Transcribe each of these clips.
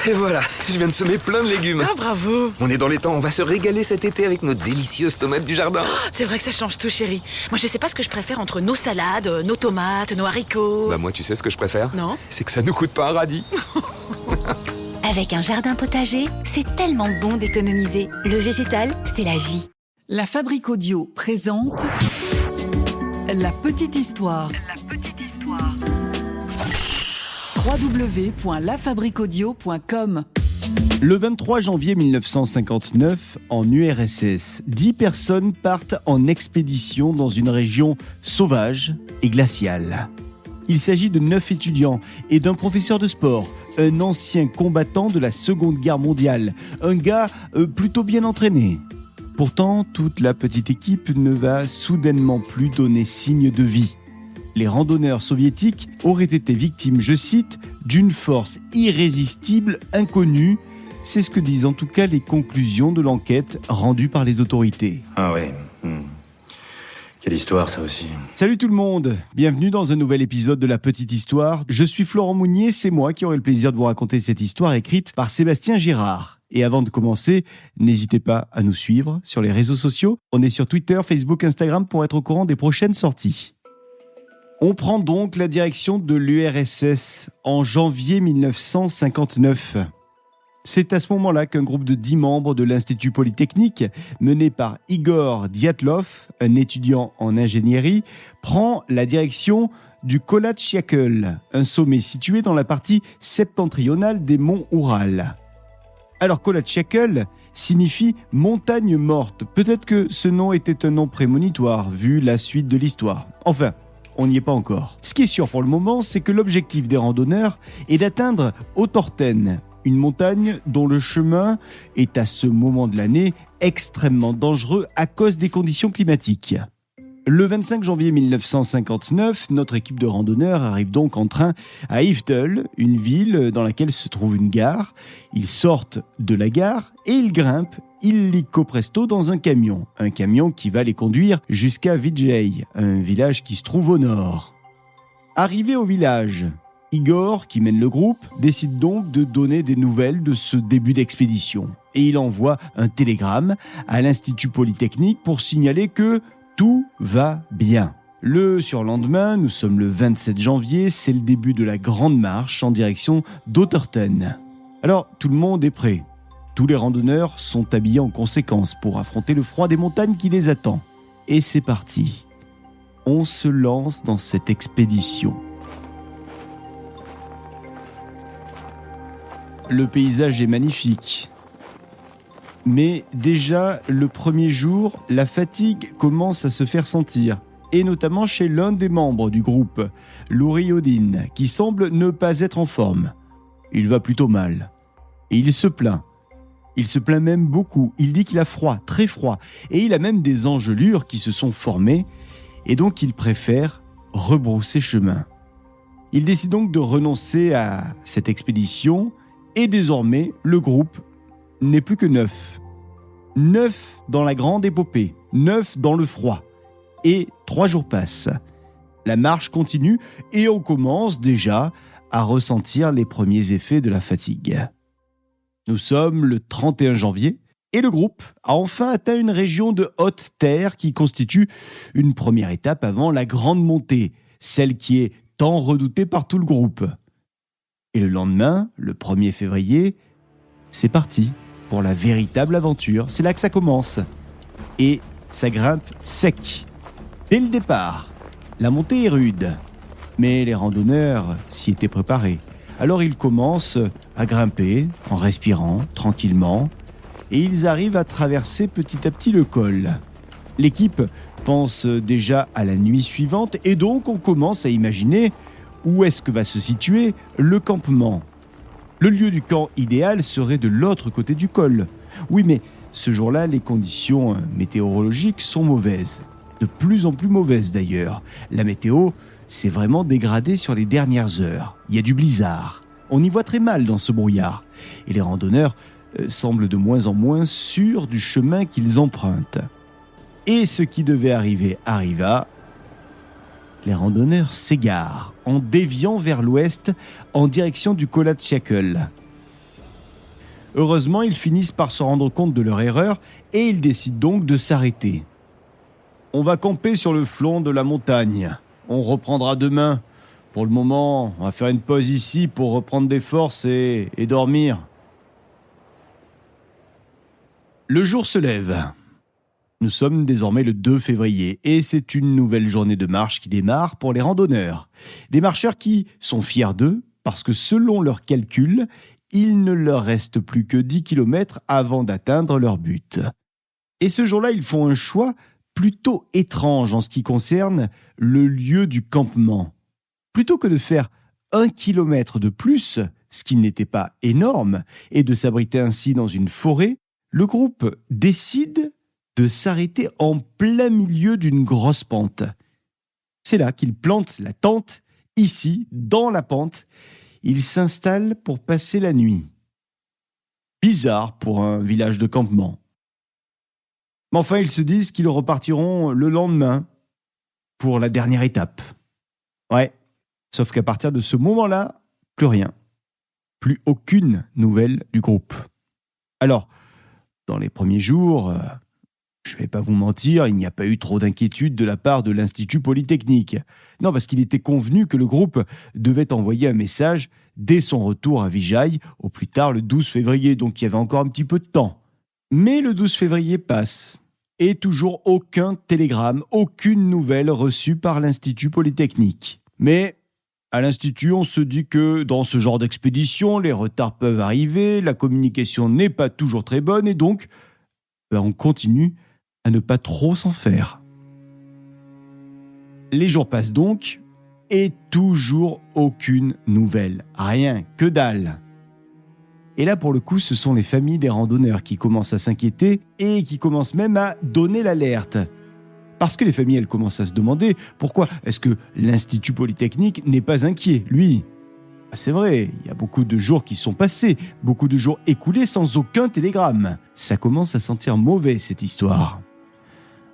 Et voilà, je viens de semer plein de légumes. Ah, bravo. On est dans les temps, on va se régaler cet été avec nos délicieuses tomates du jardin. C'est vrai que ça change tout, chérie. Moi, je sais pas ce que je préfère entre nos salades, nos tomates, nos haricots. Bah moi, tu sais ce que je préfère ? Non ? C'est que ça nous coûte pas un radis. Avec un jardin potager, c'est tellement bon d'économiser. Le végétal, c'est la vie. La Fabrique Audio présente La Petite Histoire. www.lafabriqueaudio.com. Le 23 janvier 1959, en URSS, 10 personnes partent en expédition dans une région sauvage et glaciale. Il s'agit de 9 étudiants et d'un professeur de sport, un ancien combattant de la Seconde Guerre mondiale, un gars plutôt bien entraîné. Pourtant, toute la petite équipe ne va soudainement plus donner signe de vie. Les randonneurs soviétiques auraient été victimes, je cite, d'une force irrésistible inconnue. C'est ce que disent en tout cas les conclusions de l'enquête rendue par les autorités. Ah ouais. Quelle histoire, ça aussi. Salut tout le monde, bienvenue dans un nouvel épisode de La Petite Histoire. Je suis Florent Mounier, c'est moi qui aurai le plaisir de vous raconter cette histoire écrite par Sébastien Girard. Et avant de commencer, n'hésitez pas à nous suivre sur les réseaux sociaux. On est sur Twitter, Facebook, Instagram pour être au courant des prochaines sorties. On prend donc la direction de l'URSS en janvier 1959. C'est à ce moment-là qu'un groupe de 10 membres de l'Institut Polytechnique, mené par Igor Dyatlov, un étudiant en ingénierie, prend la direction du Kolatchiakl, un sommet situé dans la partie septentrionale des monts Oural. Alors Kolatchiakl signifie montagne morte. Peut-être que ce nom était un nom prémonitoire, vu la suite de l'histoire. Enfin, on n'y est pas encore. Ce qui est sûr pour le moment, c'est que l'objectif des randonneurs est d'atteindre Autorten, une montagne dont le chemin est à ce moment de l'année extrêmement dangereux à cause des conditions climatiques. Le 25 janvier 1959, notre équipe de randonneurs arrive donc en train à Iftel, une ville dans laquelle se trouve une gare. Ils sortent de la gare et ils grimpent illico presto dans un camion qui va les conduire jusqu'à Vidjay, un village qui se trouve au nord. Arrivé au village, Igor, qui mène le groupe, décide donc de donner des nouvelles de ce début d'expédition. Et il envoie un télégramme à l'Institut Polytechnique pour signaler que tout va bien. Le surlendemain, nous sommes le 27 janvier, c'est le début de la grande marche en direction d'Autorten. Alors, tout le monde est prêt. Tous les randonneurs sont habillés en conséquence pour affronter le froid des montagnes qui les attend. Et c'est parti. On se lance dans cette expédition. Le paysage est magnifique. Mais déjà, le premier jour, la fatigue commence à se faire sentir. Et notamment chez l'un des membres du groupe, Louri Odin, qui semble ne pas être en forme. Il va plutôt mal. Et il se plaint. Il se plaint même beaucoup. Il dit qu'il a froid, très froid. Et il a même des engelures qui se sont formées. Et donc il préfère rebrousser chemin. Il décide donc de renoncer à cette expédition. Et désormais, le groupe n'est plus que 9. 9 dans la grande épopée, 9 dans le froid. Et 3 jours passent. La marche continue et on commence déjà à ressentir les premiers effets de la fatigue. Nous sommes le 31 janvier et le groupe a enfin atteint une région de haute terre qui constitue une première étape avant la grande montée, celle qui est tant redoutée par tout le groupe. Et le lendemain, le 1er février, c'est parti pour la véritable aventure. C'est là que ça commence. Et ça grimpe sec. Dès le départ, la montée est rude. Mais les randonneurs s'y étaient préparés. Alors ils commencent à grimper en respirant tranquillement. Et ils arrivent à traverser petit à petit le col. L'équipe pense déjà à la nuit suivante. Et donc on commence à imaginer où est-ce que va se situer le campement. Le lieu du camp idéal serait de l'autre côté du col. Oui, mais ce jour-là, les conditions météorologiques sont mauvaises. De plus en plus mauvaises d'ailleurs. La météo s'est vraiment dégradée sur les dernières heures. Il y a du blizzard. On y voit très mal dans ce brouillard. Et les randonneurs semblent de moins en moins sûrs du chemin qu'ils empruntent. Et ce qui devait arriver arriva. Les randonneurs s'égarent en déviant vers l'ouest en direction du Kolatchiakl. Heureusement, ils finissent par se rendre compte de leur erreur et ils décident donc de s'arrêter. On va camper sur le flanc de la montagne. On reprendra demain. Pour le moment, on va faire une pause ici pour reprendre des forces et dormir. Le jour se lève. Nous sommes désormais le 2 février et c'est une nouvelle journée de marche qui démarre pour les randonneurs. Des marcheurs qui sont fiers d'eux parce que selon leurs calculs, il ne leur reste plus que 10 km avant d'atteindre leur but. Et ce jour-là, ils font un choix plutôt étrange en ce qui concerne le lieu du campement. Plutôt que de faire 1 kilomètre de plus, ce qui n'était pas énorme, et de s'abriter ainsi dans une forêt, le groupe décide de s'arrêter en plein milieu d'une grosse pente. C'est là qu'ils plantent la tente, ici, dans la pente. Ils s'installent pour passer la nuit. Bizarre pour un village de campement. Mais enfin, ils se disent qu'ils repartiront le lendemain pour la dernière étape. Ouais, sauf qu'à partir de ce moment-là, plus rien. Plus aucune nouvelle du groupe. Alors, dans les premiers jours, je ne vais pas vous mentir, il n'y a pas eu trop d'inquiétude de la part de l'Institut Polytechnique. Non, parce qu'il était convenu que le groupe devait envoyer un message dès son retour à Vijaï, au plus tard le 12 février, donc il y avait encore un petit peu de temps. Mais le 12 février passe, et toujours aucun télégramme, aucune nouvelle reçue par l'Institut Polytechnique. Mais à l'Institut, on se dit que dans ce genre d'expédition, les retards peuvent arriver, la communication n'est pas toujours très bonne, et donc on continue à ne pas trop s'en faire. Les jours passent donc, et toujours aucune nouvelle. Rien, que dalle. Et là, pour le coup, ce sont les familles des randonneurs qui commencent à s'inquiéter et qui commencent même à donner l'alerte. Parce que les familles, elles commencent à se demander pourquoi est-ce que l'Institut Polytechnique n'est pas inquiet, lui. C'est vrai, il y a beaucoup de jours qui sont passés, beaucoup de jours écoulés sans aucun télégramme. Ça commence à sentir mauvais, cette histoire.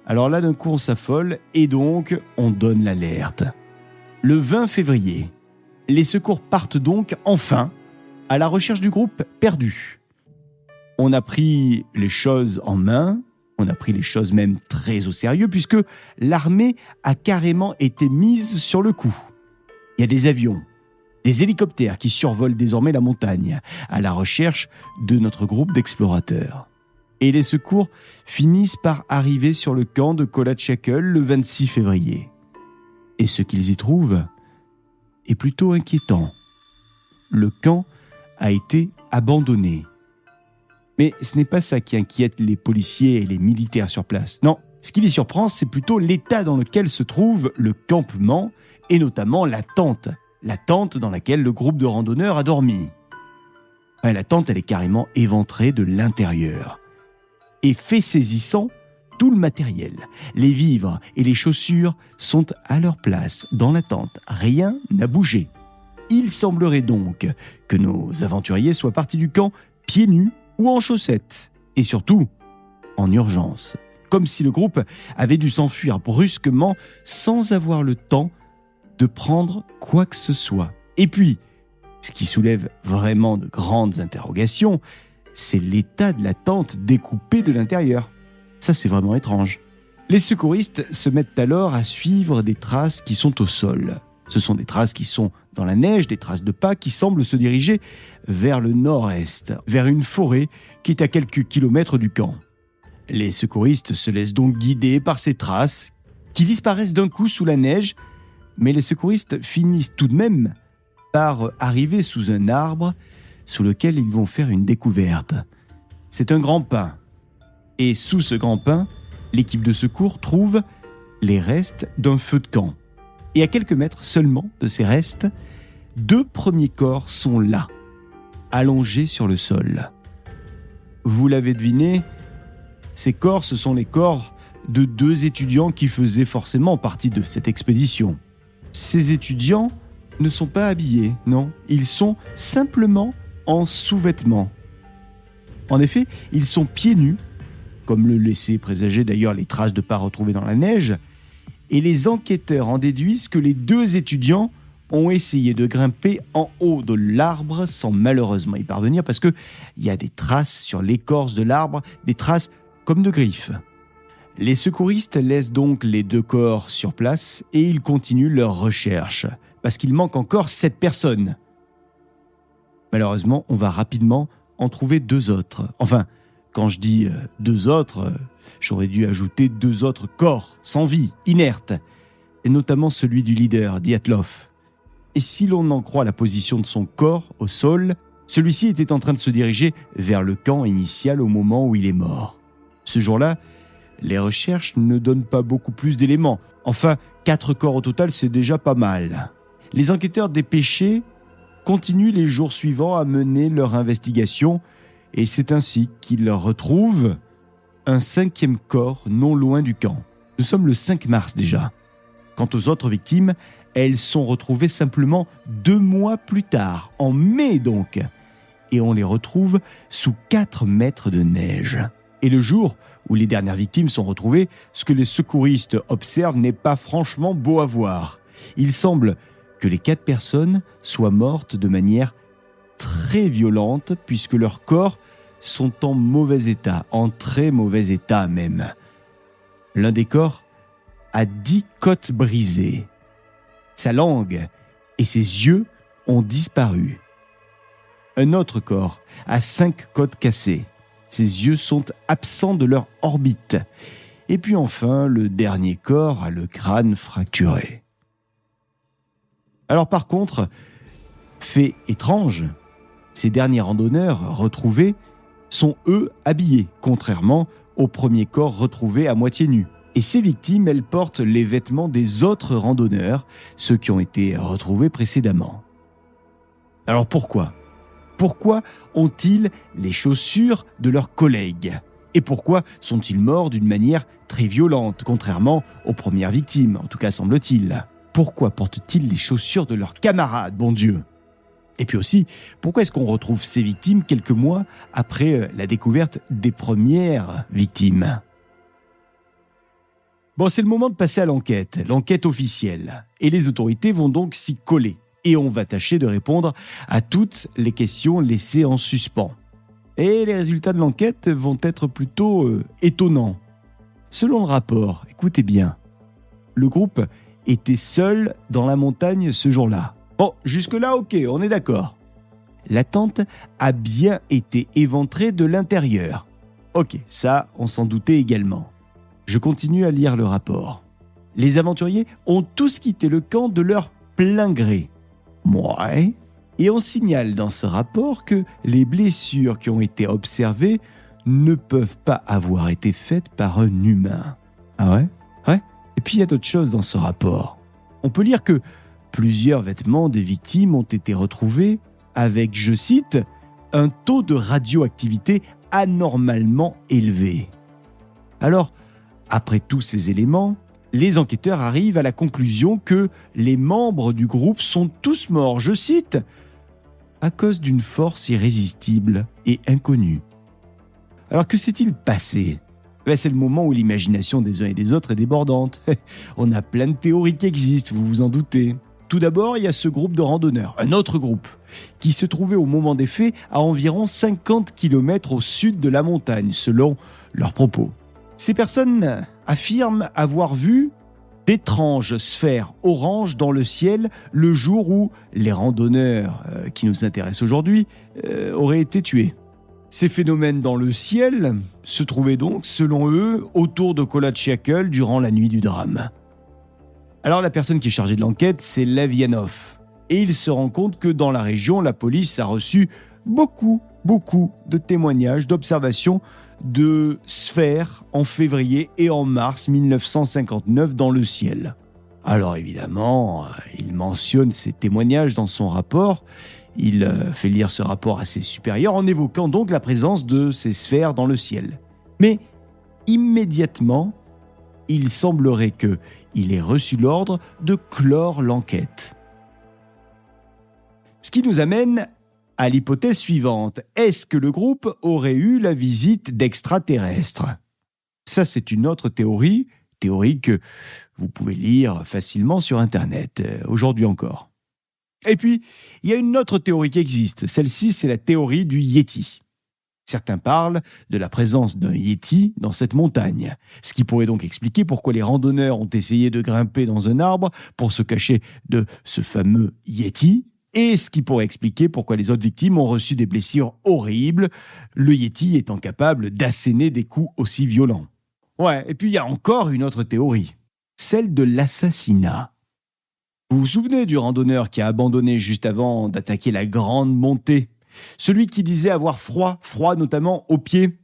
Alors là, d'un coup, on s'affole et donc, on donne l'alerte. Le 20 février, les secours partent donc enfin à la recherche du groupe perdu. On a pris les choses en main, on a pris les choses même très au sérieux puisque l'armée a carrément été mise sur le coup. Il y a des avions, des hélicoptères qui survolent désormais la montagne à la recherche de notre groupe d'explorateurs. Et les secours finissent par arriver sur le camp de Kholat-Chakel le 26 février. Et ce qu'ils y trouvent est plutôt inquiétant. Le camp a été abandonné. Mais ce n'est pas ça qui inquiète les policiers et les militaires sur place. Non, ce qui les surprend, c'est plutôt l'état dans lequel se trouve le campement et notamment la tente dans laquelle le groupe de randonneurs a dormi. La tente, elle est carrément éventrée de l'intérieur. Et fait saisissant, tout le matériel, les vivres et les chaussures sont à leur place dans la tente. Rien n'a bougé. Il semblerait donc que nos aventuriers soient partis du camp pieds nus ou en chaussettes. Et surtout, en urgence. Comme si le groupe avait dû s'enfuir brusquement sans avoir le temps de prendre quoi que ce soit. Et puis, ce qui soulève vraiment de grandes interrogations, c'est l'état de la tente découpée de l'intérieur. Ça, c'est vraiment étrange. Les secouristes se mettent alors à suivre des traces qui sont au sol. Ce sont des traces qui sont dans la neige, des traces de pas qui semblent se diriger vers le nord-est, vers une forêt qui est à quelques kilomètres du camp. Les secouristes se laissent donc guider par ces traces qui disparaissent d'un coup sous la neige, mais les secouristes finissent tout de même par arriver sous un arbre sous lequel ils vont faire une découverte. C'est un grand pin. Et sous ce grand pin, l'équipe de secours trouve les restes d'un feu de camp. Et à quelques mètres seulement de ces restes, 2 premiers corps sont là, allongés sur le sol. Vous l'avez deviné, ces corps, ce sont les corps de 2 étudiants qui faisaient forcément partie de cette expédition. Ces étudiants ne sont pas habillés, non, ils sont simplement en sous-vêtements. En effet, ils sont pieds nus, comme le laissaient présager d'ailleurs les traces de pas retrouvées dans la neige, et les enquêteurs en déduisent que les 2 étudiants ont essayé de grimper en haut de l'arbre sans malheureusement y parvenir parce qu'il y a des traces sur l'écorce de l'arbre, des traces comme de griffes. Les secouristes laissent donc les 2 corps sur place et ils continuent leur recherche parce qu'il manque encore 7 personnes. Malheureusement, on va rapidement en trouver 2 autres. Enfin, quand je dis 2 autres, j'aurais dû ajouter 2 autres corps, sans vie, inertes, et notamment celui du leader, Dyatlov. Et si l'on en croit la position de son corps au sol, celui-ci était en train de se diriger vers le camp initial au moment où il est mort. Ce jour-là, les recherches ne donnent pas beaucoup plus d'éléments. Enfin, 4 corps au total, c'est déjà pas mal. Les enquêteurs dépêchés continuent les jours suivants à mener leur investigation et c'est ainsi qu'ils retrouvent un 5e corps non loin du camp. Nous sommes le 5 mars déjà. Quant aux autres victimes, elles sont retrouvées simplement 2 mois plus tard, en mai donc. Et on les retrouve sous 4 mètres de neige. Et le jour où les dernières victimes sont retrouvées, ce que les secouristes observent n'est pas franchement beau à voir. Il semble que les 4 personnes soient mortes de manière très violente puisque leurs corps sont en mauvais état, en très mauvais état même. L'un des corps a 10 côtes brisées. Sa langue et ses yeux ont disparu. Un autre corps a 5 côtes cassées. Ses yeux sont absents de leur orbite. Et puis enfin, le dernier corps a le crâne fracturé. Alors par contre, fait étrange, ces derniers randonneurs retrouvés sont eux habillés, contrairement au premier corps retrouvé à moitié nu. Et ces victimes, elles portent les vêtements des autres randonneurs, ceux qui ont été retrouvés précédemment. Alors pourquoi ? Pourquoi ont-ils les chaussures de leurs collègues ? Et pourquoi sont-ils morts d'une manière très violente, contrairement aux premières victimes, en tout cas semble-t-il ? Pourquoi portent-ils les chaussures de leurs camarades, bon Dieu ? Et puis aussi, pourquoi est-ce qu'on retrouve ces victimes quelques mois après la découverte des premières victimes ? Bon, c'est le moment de passer à l'enquête officielle. Et les autorités vont donc s'y coller. Et on va tâcher de répondre à toutes les questions laissées en suspens. Et les résultats de l'enquête vont être plutôt étonnants. Selon le rapport, écoutez bien, le groupe était seul dans la montagne ce jour-là. Bon, jusque-là, ok, on est d'accord. La tente a bien été éventrée de l'intérieur. Ok, ça, on s'en doutait également. Je continue à lire le rapport. Les aventuriers ont tous quitté le camp de leur plein gré. Ouais. Et on signale dans ce rapport que les blessures qui ont été observées ne peuvent pas avoir été faites par un humain. Ah ouais ? Ouais. Et puis il y a d'autres choses dans ce rapport. On peut lire que plusieurs vêtements des victimes ont été retrouvés avec, je cite, un taux de radioactivité anormalement élevé. Alors, après tous ces éléments, les enquêteurs arrivent à la conclusion que les membres du groupe sont tous morts, je cite, à cause d'une force irrésistible et inconnue. Alors que s'est-il passé ? C'est le moment où l'imagination des uns et des autres est débordante. On a plein de théories qui existent, vous vous en doutez. Tout d'abord, il y a ce groupe de randonneurs, un autre groupe, qui se trouvait au moment des faits à environ 50 km au sud de la montagne, selon leurs propos. Ces personnes affirment avoir vu d'étranges sphères oranges dans le ciel le jour où les randonneurs qui nous intéressent aujourd'hui auraient été tués. Ces phénomènes dans le ciel se trouvaient donc, selon eux, autour de Kolachtchiakl durant la nuit du drame. Alors la personne qui est chargée de l'enquête, c'est Lavianov. Et il se rend compte que dans la région, la police a reçu beaucoup de témoignages, d'observations de sphères en février et en mars 1959 dans le ciel. Alors évidemment, il mentionne ces témoignages dans son rapport. Il fait lire ce rapport à ses supérieurs en évoquant donc la présence de ces sphères dans le ciel. Mais immédiatement, il semblerait qu'il ait reçu l'ordre de clore l'enquête. Ce qui nous amène à l'hypothèse suivante. Est-ce que le groupe aurait eu la visite d'extraterrestres ? Ça, c'est une autre théorie que vous pouvez lire facilement sur Internet, aujourd'hui encore. Et puis, il y a une autre théorie qui existe. Celle-ci, c'est la théorie du Yéti. Certains parlent de la présence d'un Yéti dans cette montagne, ce qui pourrait donc expliquer pourquoi les randonneurs ont essayé de grimper dans un arbre pour se cacher de ce fameux Yéti, et ce qui pourrait expliquer pourquoi les autres victimes ont reçu des blessures horribles, le Yéti étant capable d'asséner des coups aussi violents. Ouais, et puis il y a encore une autre théorie, celle de l'assassinat. Vous vous souvenez du randonneur qui a abandonné juste avant d'attaquer la grande montée ? Celui qui disait avoir froid notamment aux pieds.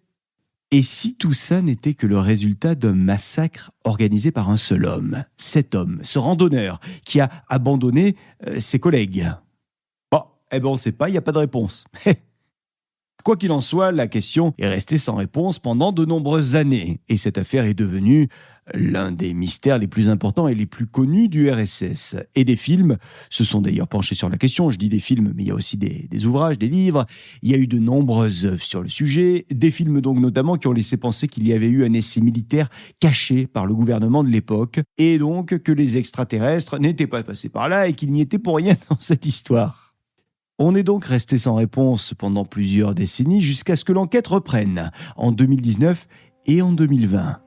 Et si tout ça n'était que le résultat d'un massacre organisé par un seul homme, cet homme, ce randonneur, qui a abandonné ses collègues ? Bon, on ne sait pas, il n'y a pas de réponse. Quoi qu'il en soit, la question est restée sans réponse pendant de nombreuses années, et cette affaire est devenue l'un des mystères les plus importants et les plus connus du RSS. Et des films se sont d'ailleurs penchés sur la question. Je dis des films, mais il y a aussi des ouvrages, des livres. Il y a eu de nombreuses œuvres sur le sujet. Des films donc notamment qui ont laissé penser qu'il y avait eu un essai militaire caché par le gouvernement de l'époque. Et donc que les extraterrestres n'étaient pas passés par là et qu'il n'y était pour rien dans cette histoire. On est donc resté sans réponse pendant plusieurs décennies jusqu'à ce que l'enquête reprenne en 2019 et en 2020.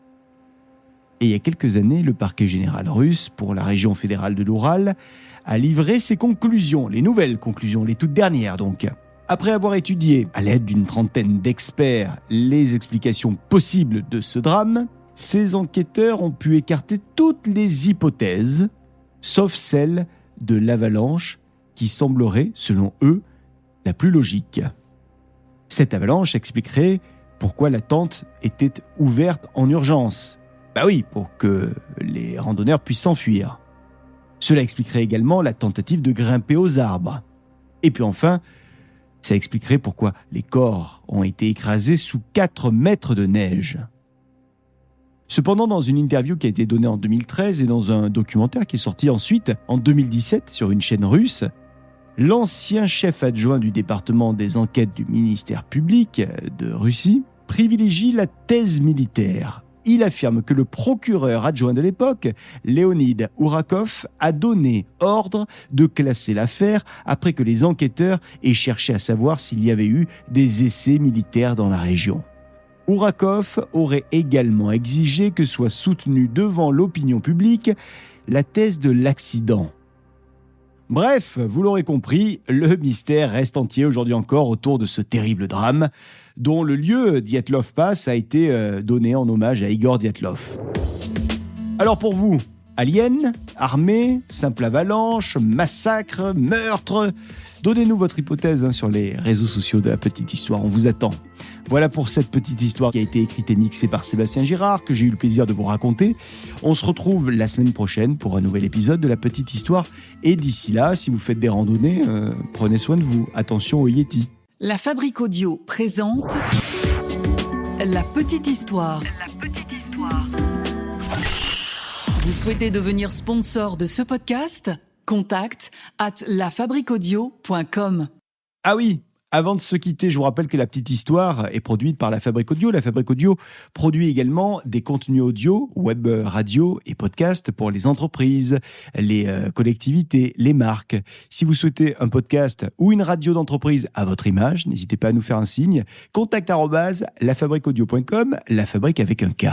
Et il y a quelques années, le parquet général russe, pour la région fédérale de l'Oural, a livré ses conclusions, les nouvelles conclusions, les toutes dernières donc. Après avoir étudié, à l'aide d'une trentaine d'experts, les explications possibles de ce drame, ces enquêteurs ont pu écarter toutes les hypothèses, sauf celle de l'avalanche qui semblerait, selon eux, la plus logique. Cette avalanche expliquerait pourquoi la tente était ouverte en urgence. Bah oui, pour que les randonneurs puissent s'enfuir. Cela expliquerait également la tentative de grimper aux arbres. Et puis enfin, ça expliquerait pourquoi les corps ont été écrasés sous 4 mètres de neige. Cependant, dans une interview qui a été donnée en 2013 et dans un documentaire qui est sorti ensuite en 2017 sur une chaîne russe, l'ancien chef adjoint du département des enquêtes du ministère public de Russie privilégie la thèse militaire. Il affirme que le procureur adjoint de l'époque, Leonid Ourakov, a donné ordre de classer l'affaire après que les enquêteurs aient cherché à savoir s'il y avait eu des essais militaires dans la région. Ourakov aurait également exigé que soit soutenue devant l'opinion publique la thèse de l'accident. Bref, vous l'aurez compris, le mystère reste entier aujourd'hui encore autour de ce terrible drame, dont le lieu, Dyatlov Pass, a été donné en hommage à Igor Dyatlov. Alors pour vous, alien, armée, simple avalanche, massacre, meurtre, donnez-nous votre hypothèse sur les réseaux sociaux de La Petite Histoire, on vous attend. Voilà pour cette petite histoire qui a été écrite et mixée par Sébastien Girard, que j'ai eu le plaisir de vous raconter. On se retrouve la semaine prochaine pour un nouvel épisode de La Petite Histoire. Et d'ici là, si vous faites des randonnées, prenez soin de vous. Attention aux Yétis. La Fabrique Audio présente La Petite Histoire. Vous souhaitez devenir sponsor de ce podcast ? Contact @lafabriqueaudio.com. Ah oui, avant de se quitter, je vous rappelle que La Petite Histoire est produite par La Fabrique Audio. La Fabrique Audio produit également des contenus audio, web, radio et podcast pour les entreprises, les collectivités, les marques. Si vous souhaitez un podcast ou une radio d'entreprise à votre image, n'hésitez pas à nous faire un signe. Contact @lafabriqueaudio.com, la fabrique avec un K.